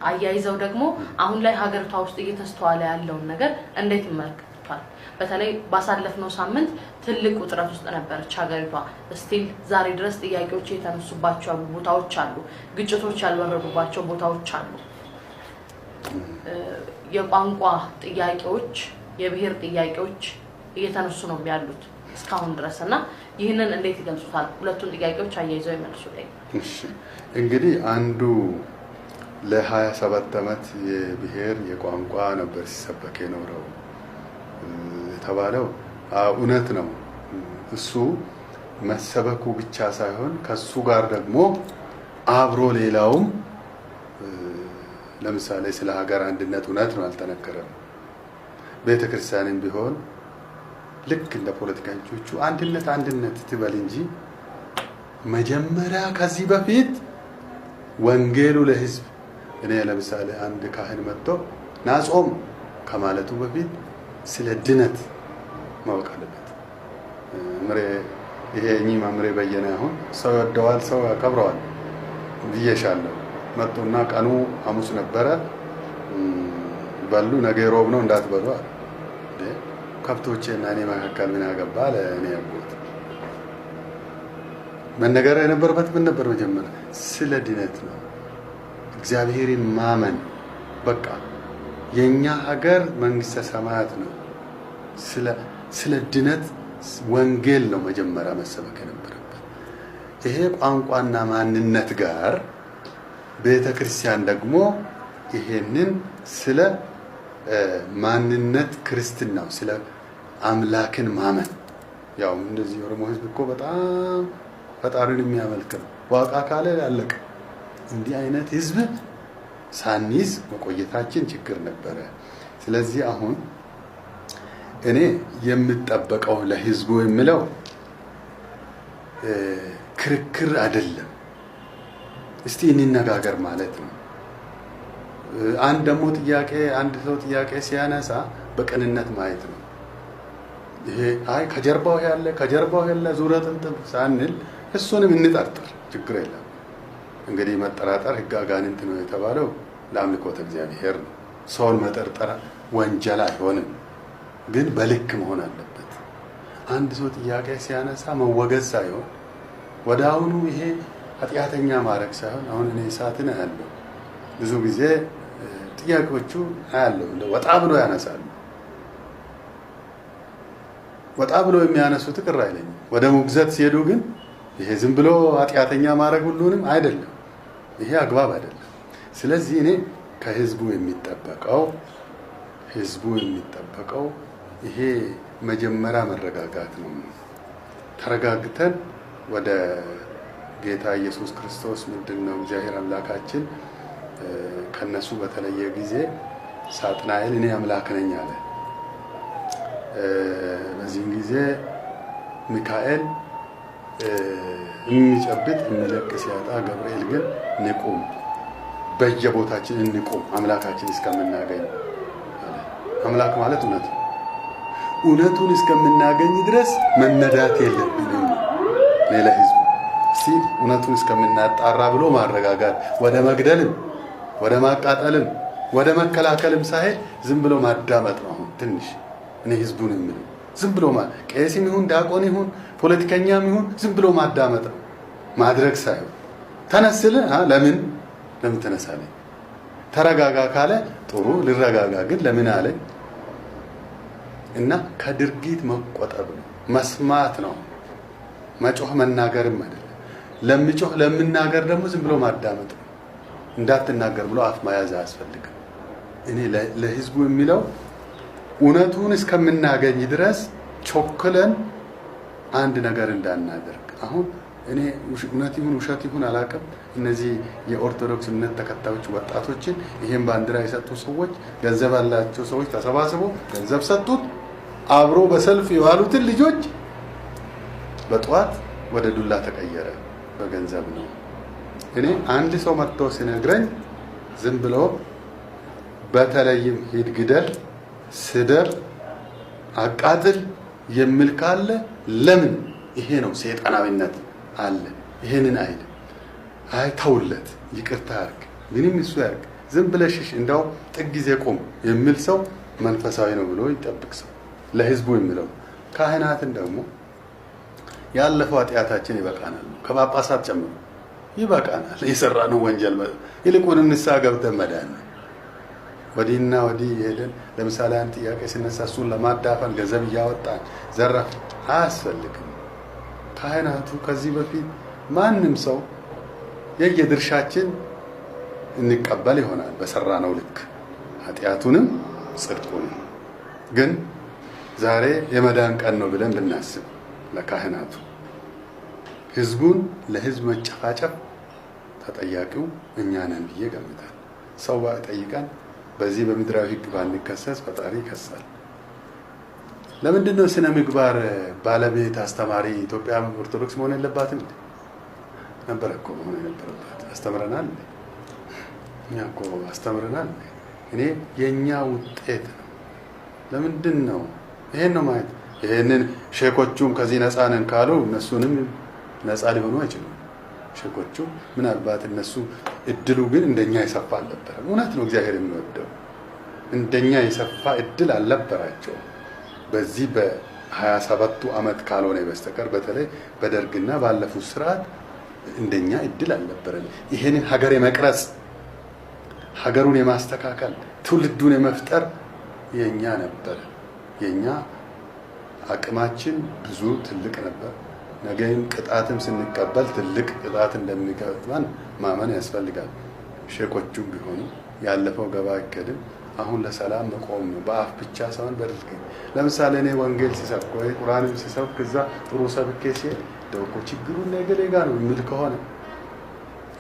አያይዘው ደግሞ አሁን ላይ ሀገሪቷ ውስጥ እየተስተዋለ ያለውን ነገር እንዴት ይመለከቱታል? በተለይ ባሳለፍነው ሳምንት ትልቅ ውጥረት ውስጥ ነበረች ሀገሪቷ። ስቲል ዛሬ ድረስ ጥያቄዎች የተነሱባቸው ቦታዎች አሉ፣ ግጭቶች ያልወረዱባቸው ቦታዎች አሉ። የቋንቋ ጥያቄዎች፣ የብሔር ጥያቄዎች እየተነሱ ነው ያሉት እስካሁን ድረስ እና ይህንን እንዴት ይገልጹታል? ሁለቱን ጥያቄዎች አያይዘው ይመልሱልኝ። እሺ እንግዲህ አንዱ ለ27 ዓመት የብሔር የቋንቋ ነበር ሲሰበክ የኖረው የተባለው እውነት ነው። እሱ መሰበኩ ብቻ ሳይሆን ከሱ ጋር ደግሞ አብሮ ሌላውም ለምሳሌ ስለ ሀገር አንድነት እውነት ነው አልተነገረም። ቤተክርስቲያንም ቢሆን ልክ እንደ ፖለቲከኞቹ አንድነት ትበል እንጂ መጀመሪያ ከዚህ በፊት ወንጌሉ ለህዝብ እኔ ለምሳሌ አንድ ካህን መጥቶ ናጾም ከማለቱ በፊት ስለ ድነት ማወቅ አለበት። ይሄ እኚህ መምሬ በየነ አሁን ሰው ይወደዋል፣ ሰው ያከብረዋል ብዬሻለሁ። መጡና ቀኑ ሐሙስ ነበረ፣ በሉ ነገ ሮብ ነው እንዳትበሉ አለ። ከብቶቼና እኔ መካከል ምን ያገባ ለእኔ ያጎት መነገር የነበረበት ምን ነበር? መጀመሪያ ስለ ድነት ነው፣ እግዚአብሔርን ማመን። በቃ የኛ ሀገር መንግስተ ሰማያት ነው። ስለ ድነት ወንጌል ነው መጀመሪያ መሰበክ የነበረበት። ይሄ ቋንቋና ማንነት ጋር ቤተክርስቲያን ደግሞ ይሄንን ስለ ማንነት ክርስትናው ስለ አምላክን ማመን ያው እንደዚህ ኦሮሞ ህዝብ እኮ በጣም ፈጣሪን የሚያመልክ ነው። ዋቃ ካለ ያለቀ እንዲህ አይነት ህዝብ ሳንይዝ መቆየታችን ችግር ነበረ። ስለዚህ አሁን እኔ የምጠበቀው ለህዝቡ የሚለው ክርክር አይደለም፣ እስቲ እንነጋገር ማለት ነው። አንድ ሰው ጥያቄ ሲያነሳ በቅንነት ማየት ነው። ይሄ አይ ከጀርባው ያለ ዙሪያ ጥምጥም ሳንል እሱንም እንጠርጥር፣ ችግር የለም። እንግዲህ መጠራጠር ህግ አጋንንት ነው የተባለው ለአምልኮተ እግዚአብሔር ነው። ሰውን መጠርጠር ወንጀል አይሆንም፣ ግን በልክ መሆን አለበት። አንድ ሰው ጥያቄ ሲያነሳ መወገዝ ሳይሆን ወደ አሁኑ ይሄ ኃጢአተኛ ማድረግ ሳይሆን አሁን እኔ እሳትን አያለሁ ብዙ ጊዜ ጥያቄዎቹ አያለሁ እንደ ወጣ ብሎ ያነሳሉ። ወጣ ብሎ የሚያነሱት ቅር አይለኝም። ወደ ሙግዘት ሲሄዱ ግን ይሄ ዝም ብሎ ኃጢአተኛ ማድረግ ሁሉንም አይደለም፣ ይሄ አግባብ አይደለም። ስለዚህ እኔ ከህዝቡ የሚጠበቀው ይሄ መጀመሪያ መረጋጋት ነው። ተረጋግተን ወደ ጌታ ኢየሱስ ክርስቶስ ምንድነው እግዚአብሔር አምላካችን ከነሱ በተለየ ጊዜ ሳጥናኤል እኔ አምላክ ነኝ አለ። በዚህ ጊዜ ሚካኤል የሚጨብጥ የሚለቅ ሲያጣ ገብርኤል ግን ንቁም፣ በየቦታችን እንቁም አምላካችን እስከምናገኝ አለ። አምላክ ማለት እውነት ነው። እውነቱን እስከምናገኝ ድረስ መነዳት የለብንም። ሌላ ህዝብ እውነቱን እስከምናጣራ ብሎ ማረጋጋት፣ ወደ መግደልም ወደ ማቃጠልም ወደ መከላከልም ሳይሄድ ዝም ብሎ ማዳመጥ ነው። አሁን ትንሽ እኔ ህዝቡን የምለው ዝም ብሎ ቄስም ይሁን ዲያቆን ይሁን ፖለቲከኛም ይሁን ዝም ብሎ ማዳመጥ ነው፣ ማድረግ ሳይሆን ተነስል ለምን ተነሳለኝ፣ ተረጋጋ ካለ ጥሩ ልረጋጋ፣ ግን ለምን አለ እና ከድርጊት መቆጠብ ነው፣ መስማት ነው። መጮህ መናገርም አይደለም። ለምጮህ ለምናገር ደግሞ ዝም ብሎ ማዳመጥ ነው። እንዳትናገር ብሎ አፍ መያዝ አያስፈልግም። እኔ ለህዝቡ የሚለው እውነቱን እስከምናገኝ ድረስ ቾክለን አንድ ነገር እንዳናደርግ። አሁን እኔ እውነት ይሁን ውሸት ይሁን አላውቅም፣ እነዚህ የኦርቶዶክስ እምነት ተከታዮች ወጣቶችን ይሄን ባንዲራ የሰጡ ሰዎች ገንዘብ ያላቸው ሰዎች ተሰባስበው ገንዘብ ሰጡት። አብሮ በሰልፍ የዋሉትን ልጆች በጠዋት ወደ ዱላ ተቀየረ። በገንዘብ ነው። እኔ አንድ ሰው መጥቶ ሲነግረኝ ዝም ብሎ በተለይም ሂድ፣ ግደል፣ ስደር፣ አቃጥል የሚል ካለ ለምን ይሄ ነው ሰይጣናዊነት አለ። ይሄንን አይል አይ ተውለት፣ ይቅርታ ያርግ፣ ምንም እሱ ያርግ፣ ዝም ብለሽሽ እንዳው ጥግ ጊዜ ቆም የሚል ሰው መንፈሳዊ ነው ብሎ ይጠብቅ ሰው ለህዝቡ የሚለው። ካህናትን ደግሞ ያለፈው ኃጢአታችን ይበቃናል፣ ከጳጳሳት ጨምሮ ይበቃናል፣ የሰራነው ወንጀል ይልቁንም ንስሐ ገብተን መዳን። ወዲህና ወዲህ ሄደን ለምሳሌ አንድ ጥያቄ ሲነሳ እሱን ለማዳፈን ገንዘብ እያወጣን ዘረፍ አያስፈልግም። ካህናቱ ከዚህ በፊት ማንም ሰው የየድርሻችን እንቀበል ይሆናል በሰራነው ልክ ኃጢአቱንም ጽድቁንም። ግን ዛሬ የመዳን ቀን ነው ብለን ብናስብ ለካህናቱ ህዝቡን ለህዝብ መጨፋጨፍ ተጠያቂው እኛ ነን ብዬ ገምታለሁ። ሰው ባይጠይቀን በዚህ በምድራዊ ህግ ባንከሰስ ፈጣሪ ይከሳል። ለምንድን ነው ስነ ምግባር ባለቤት አስተማሪ ኢትዮጵያ ኦርቶዶክስ መሆን የለባትም? ነበር እኮ መሆን የነበረባት። አስተምረናል፣ እኛ እኮ አስተምረናል። እኔ የኛ ውጤት ነው። ለምንድን ነው ይሄን ነው ማለት? ይሄንን ሼኮቹም ከዚህ ነፃ ነን ካሉ እነሱንም ነፃ ሊሆኑ አይችሉም። ሼኮቹ ምናልባት እነሱ እድሉ ግን እንደኛ የሰፋ አልነበረም። እውነት ነው፣ እግዚአብሔር የሚወደው እንደኛ የሰፋ እድል አልነበራቸው። በዚህ በ27ቱ ዓመት ካልሆነ በስተቀር በተለይ በደርግና ባለፉት ስርዓት እንደኛ እድል አልነበረም። ይሄንን ሀገር የመቅረጽ ሀገሩን የማስተካከል ትውልዱን የመፍጠር የኛ ነበር። የኛ አቅማችን ብዙ ትልቅ ነበር። ነገም ቅጣትም ስንቀበል ትልቅ ቅጣት እንደሚገጥመን ማመን ያስፈልጋል። ሼኮቹም ቢሆኑ ያለፈው ገባ አይከድም። አሁን ለሰላም መቆም ነው፣ በአፍ ብቻ ሳይሆን በድርጊት። ለምሳሌ እኔ ወንጌል ሲሰብክ ወይ ቁርአንም ሲሰብክ እዛ ጥሩ ሰብኬ ሲሄድ ደውኮ ችግሩን ነገሌ ጋር ነው የሚል ከሆነ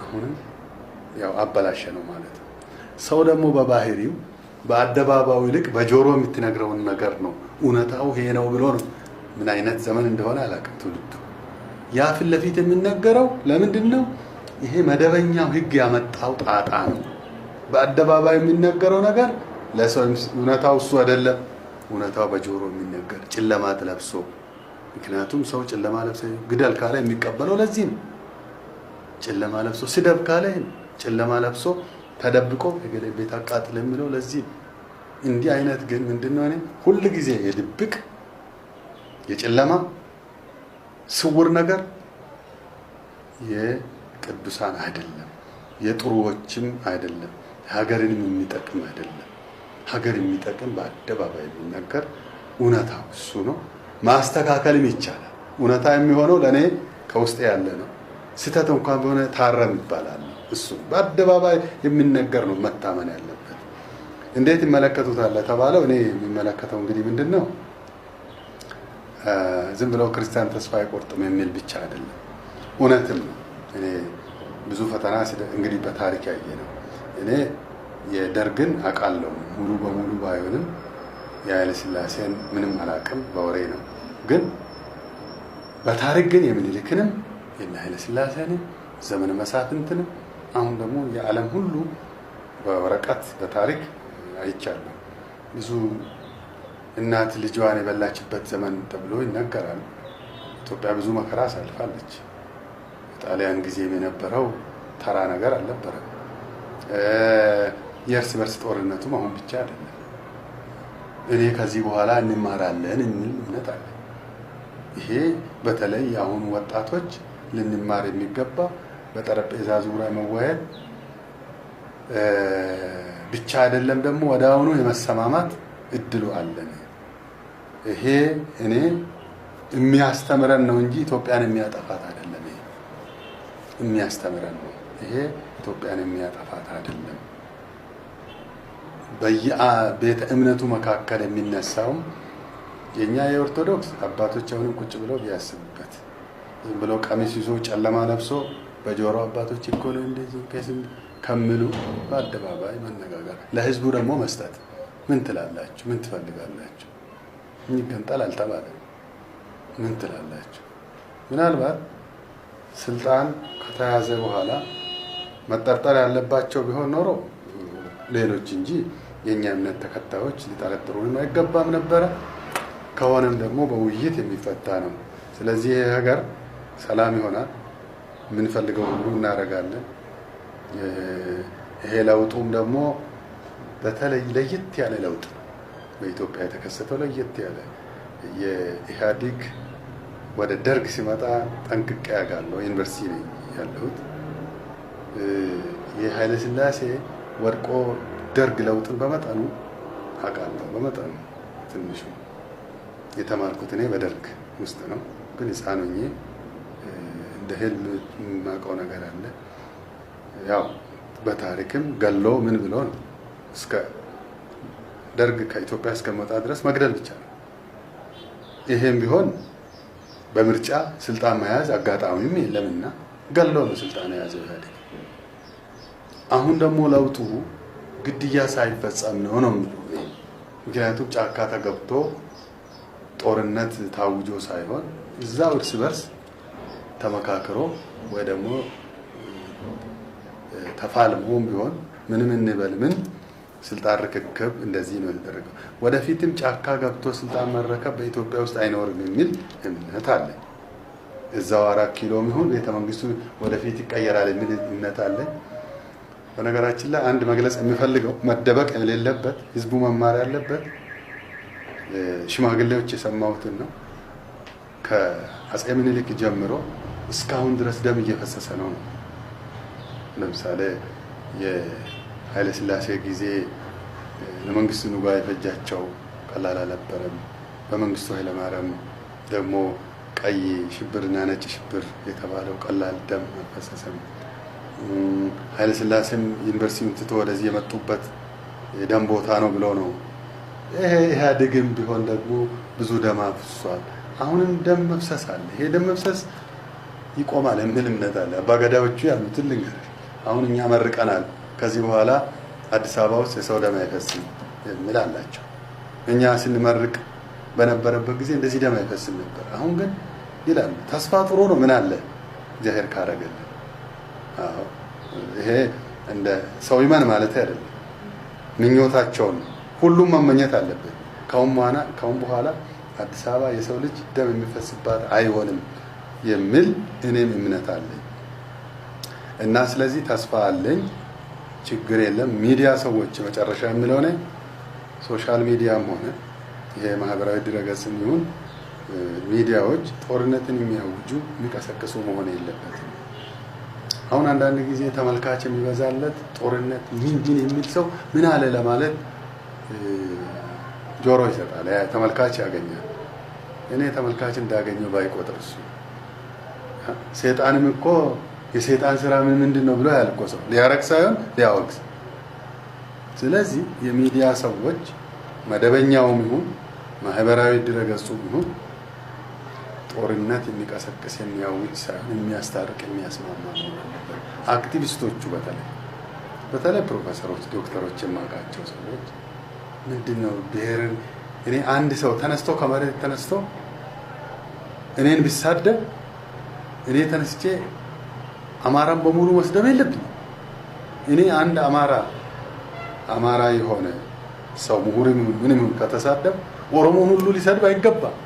አሁንም ያው አበላሸ ነው ማለት ነው። ሰው ደግሞ በባህሪው በአደባባዩ ይልቅ በጆሮ የምትነግረውን ነገር ነው እውነታው ይሄ ነው ብሎ ነው። ምን አይነት ዘመን እንደሆነ አላውቅም ትውልዱ። ያ ፊት ለፊት የሚነገረው ለምንድን ነው? ይሄ መደበኛው ህግ ያመጣው ጣጣ ነው። በአደባባይ የሚነገረው ነገር ለሰው እውነታው እሱ አይደለም። እውነታው በጆሮ የሚነገር ጨለማ ተለብሶ። ምክንያቱም ሰው ጨለማ ለብሶ ግደል ካለ የሚቀበለው ለዚህ ነው። ጨለማ ለብሶ ስደብ ካለ ጨለማ ለብሶ ተደብቆ የገሌ ቤት አቃጥል የሚለው ለዚህ ነው። እንዲህ አይነት ግን ምንድነው? እኔ ሁሉ ጊዜ የድብቅ የጨለማ ስውር ነገር የቅዱሳን አይደለም፣ የጥሩዎችም አይደለም፣ ሀገርንም የሚጠቅም አይደለም። ሀገር የሚጠቅም በአደባባይ የሚነገር እውነታው እሱ ነው። ማስተካከልም ይቻላል። እውነታ የሚሆነው ለእኔ ከውስጤ ያለ ነው። ስህተት እንኳን በሆነ ታረም ይባላል። እሱ በአደባባይ የሚነገር ነው መታመን ያለበት። እንዴት ይመለከቱታል ተባለው፣ እኔ የሚመለከተው እንግዲህ ምንድን ነው ዝም ብለው ክርስቲያን ተስፋ አይቆርጥም የሚል ብቻ አይደለም፣ እውነትም ነው። እኔ ብዙ ፈተና እንግዲህ በታሪክ ያየ ነው። እኔ የደርግን አውቃለሁ ሙሉ በሙሉ ባይሆንም የኃይለ ሥላሴን ምንም አላውቅም፣ በወሬ ነው። ግን በታሪክ ግን የምኒልክንም የኃይለ ሥላሴንም ዘመነ መሳፍንትንም አሁን ደግሞ የዓለም ሁሉ በወረቀት በታሪክ አይቻለሁ። ብዙ እናት ልጇን የበላችበት ዘመን ተብሎ ይነገራል። ኢትዮጵያ ብዙ መከራ አሳልፋለች። ጣሊያን ጊዜም የነበረው ተራ ነገር አልነበረም። የእርስ በርስ ጦርነቱም አሁን ብቻ አይደለም። እኔ ከዚህ በኋላ እንማራለን የሚል እምነት አለ። ይሄ በተለይ የአሁኑ ወጣቶች ልንማር የሚገባ በጠረጴዛ ዙሪያ መወያየት ብቻ አይደለም፣ ደግሞ ወደ አሁኑ የመሰማማት እድሉ አለን። ይሄ እኔ የሚያስተምረን ነው እንጂ ኢትዮጵያን የሚያጠፋት አይደለም። ይሄ የሚያስተምረን ነው። ይሄ ኢትዮጵያን የሚያጠፋት አይደለም። በየቤተ እምነቱ መካከል የሚነሳው የኛ የኦርቶዶክስ አባቶች አሁንም ቁጭ ብለው ቢያስቡበት፣ ዝም ብለው ቀሚስ ይዞ ጨለማ ለብሶ በጆሮ አባቶች እኮ ነው እንደዚህ ከምሉ በአደባባይ መነጋገር፣ ለህዝቡ ደግሞ መስጠት። ምን ትላላችሁ? ምን ትፈልጋላችሁ? ይገንጣል አልተባለም። ምን ትላላችሁ? ምናልባት ስልጣን ከተያዘ በኋላ መጠርጠር ያለባቸው ቢሆን ኖሮ ሌሎች እንጂ የኛ እምነት ተከታዮች ሊጠረጥሩንም አይገባም ነበረ። ከሆነም ደግሞ በውይይት የሚፈታ ነው። ስለዚህ ይሄ ሀገር ሰላም ይሆናል። የምንፈልገው ሁሉ እናደርጋለን። ይሄ ለውጡም ደግሞ በተለይ ለየት ያለ ለውጥ ነው። በኢትዮጵያ የተከሰተው ለየት ያለ የኢህአዴግ ወደ ደርግ ሲመጣ ጠንቅቄ ያውቃለሁ። ዩኒቨርሲቲ ነኝ ያለሁት። የኃይለ ሥላሴ ወድቆ ደርግ ለውጥን በመጠኑ አውቃለሁ። በመጠኑ ትንሹ የተማርኩት እኔ በደርግ ውስጥ ነው። ግን ሕፃን ሆኜ እንደ ህልም የማውቀው ነገር አለ። ያው በታሪክም ገሎ ምን ብሎ ነው እስከ ደርግ ከኢትዮጵያ እስከመጣ ድረስ መግደል ብቻ ነው። ይሄም ቢሆን በምርጫ ስልጣን መያዝ አጋጣሚም የለምና ገሎ ነው ስልጣን የያዘው ኢህአዴግ። አሁን ደግሞ ለውጡ ግድያ ሳይፈጸም ነው የሚለው። ምክንያቱም ጫካ ተገብቶ ጦርነት ታውጆ ሳይሆን እዛው እርስ በርስ ተመካክሮ ወይ ደግሞ ተፋልሞም ቢሆን ምንም እንበል ምን ስልጣን ርክክብ እንደዚህ ነው የተደረገው። ወደፊትም ጫካ ገብቶ ስልጣን መረከብ በኢትዮጵያ ውስጥ አይኖርም የሚል እምነት አለ። እዛው 4 ኪሎም ይሁን ቤተ መንግስቱ ወደፊት ይቀየራል የሚል እምነት አለ። በነገራችን ላይ አንድ መግለጽ የሚፈልገው መደበቅ የሌለበት ህዝቡ መማር ያለበት ሽማግሌዎች የሰማሁትን ነው። ከአጼ ምኒልክ ጀምሮ እስካሁን ድረስ ደም እየፈሰሰ ነው። ለምሳሌ የኃይለ ሥላሴ ጊዜ ለመንግስቱ ንዋይ የፈጃቸው ቀላል አልነበረም። በመንግስቱ ኃይለማርያም ደግሞ ቀይ ሽብርና ነጭ ሽብር የተባለው ቀላል ደም አልፈሰሰም። ኃይለ ሥላሴም ዩኒቨርሲቲውን ትቶ ወደዚህ የመጡበት የደም ቦታ ነው ብሎ ነው። ይሄ ኢህአዴግም ቢሆን ደግሞ ብዙ ደም አፍሷል። አሁንም ደም መፍሰስ አለ። ይሄ ደም መፍሰስ ይቆማል የሚል እምነት አለ። አባገዳዎቹ ያሉትን ልንገርህ። አሁን እኛ መርቀናል፣ ከዚህ በኋላ አዲስ አበባ ውስጥ የሰው ደም አይፈስም የሚል አላቸው። እኛ ስንመርቅ በነበረበት ጊዜ እንደዚህ ደም አይፈስም ነበር። አሁን ግን ይላሉ። ተስፋ ጥሩ ነው። ምን አለ እግዚአብሔር ካረገልን። አዎ ይሄ እንደ ሰው ይመን ማለት አይደለም፣ ምኞታቸውን ሁሉም መመኘት አለበት። ካሁን በኋላ አዲስ አበባ የሰው ልጅ ደም የሚፈስባት አይሆንም የሚል እኔም እምነት አለኝ እና ስለዚህ ተስፋ አለኝ። ችግር የለም። ሚዲያ ሰዎች መጨረሻ የሚለው ነው ሶሻል ሚዲያም ሆነ ይሄ ማህበራዊ ድረገጽም ይሁን ሚዲያዎች ጦርነትን የሚያውጁ የሚቀሰቅሱ መሆን የለበትም። አሁን አንዳንድ ጊዜ ተመልካች የሚበዛለት ጦርነት ምንድን የሚል ሰው ምን አለ ለማለት ጆሮ ይሰጣል፣ ተመልካች ያገኛል። እኔ ተመልካች እንዳገኘው ባይቆጥር እሱ ሰይጣንም እኮ የሰይጣን ስራ ምንድን ነው ብሎ ያልቆ ሰው ሊያረክ ሳይሆን ሊያወግዝ። ስለዚህ የሚዲያ ሰዎች መደበኛውም ይሁን ማህበራዊ ድረገጹም ይሁን ጦርነት የሚቀሰቅስ የሚያውጅ ሳይሆን የሚያስታርቅ የሚያስማማ ነው። አክቲቪስቶቹ በተለይ ፕሮፌሰሮች፣ ዶክተሮች የማውቃቸው ሰዎች ምንድነው ብሔርን እኔ አንድ ሰው ተነስቶ ከመሬት ተነስቶ እኔን ቢሳደብ እኔ ተነስቼ አማራን በሙሉ መስደብ የለብኝም። እኔ አንድ አማራ የሆነ ሰው ምሁርም ምንም ከተሳደብ ኦሮሞን ሁሉ ሊሰድብ አይገባም።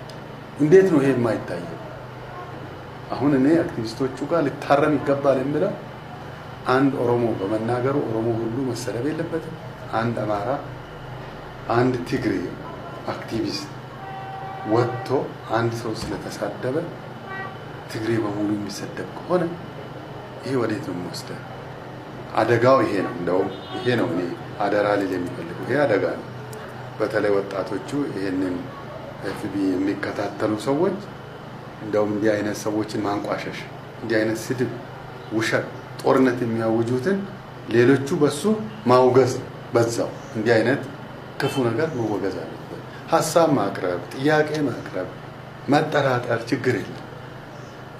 እንዴት ነው ይሄ የማይታየው? አሁን እኔ አክቲቪስቶቹ ጋር ሊታረም ይገባል የሚለው አንድ ኦሮሞ በመናገሩ ኦሮሞ ሁሉ መሰደብ የለበትም። አንድ አማራ፣ አንድ ትግሬ አክቲቪስት ወጥቶ አንድ ሰው ስለተሳደበ ትግሬ በሙሉ የሚሰደብ ከሆነ ይሄ ወዴት ነው የሚወስደው? አደጋው ይሄ ነው። እንደውም ይሄ ነው እኔ አደራ ልል የሚፈልገው። ይሄ አደጋ ነው። በተለይ ወጣቶቹ ይሄንን ኤፍቢ የሚከታተሉ ሰዎች እንደውም እንዲህ አይነት ሰዎችን ማንቋሸሽ፣ እንዲህ አይነት ስድብ፣ ውሸት፣ ጦርነት የሚያውጁትን ሌሎቹ በሱ ማውገዝ፣ በዛው እንዲህ አይነት ክፉ ነገር መወገዝ አለበት። ሀሳብ ማቅረብ፣ ጥያቄ ማቅረብ፣ መጠራጠር ችግር የለም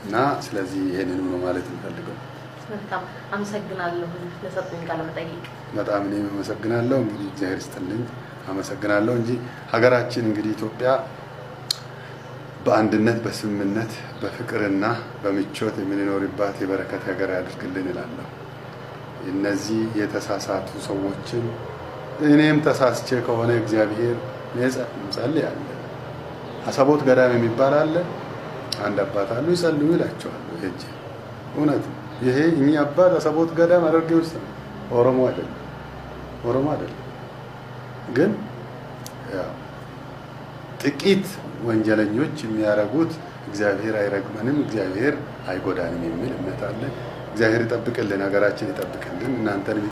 እና ስለዚህ ይሄንን ነው ማለት እንፈልገው። መልካም አመሰግናለሁ ለሰጡኝ ቃለ መጠይቅ። በጣም እኔም አመሰግናለሁ። እንግዲህ እግዚአብሔር ይስጥልኝ፣ አመሰግናለሁ እንጂ ሀገራችን እንግዲህ ኢትዮጵያ በአንድነት በስምምነት በፍቅርና በምቾት የምንኖርባት የበረከት ሀገር ያድርግልን እላለሁ። እነዚህ የተሳሳቱ ሰዎችን እኔም ተሳስቼ ከሆነ እግዚአብሔር እንጸልያለን። አሰቦት ገዳም የሚባል አለ። አንድ አባት አሉ፣ ይጸልዩ ይላቸዋል። እጂ እውነት ይሄ እኚህ አባት አሰቦት ገዳም ሐረርጌ ውስጥ ነው። ኦሮሞ አይደለም። ግን ያው ጥቂት ወንጀለኞች የሚያረጉት እግዚአብሔር አይረግመንም፣ እግዚአብሔር አይጎዳንም የሚል እምነት አለ። እግዚአብሔር ይጠብቅልን፣ ሀገራችን ይጠብቅልን። እናንተን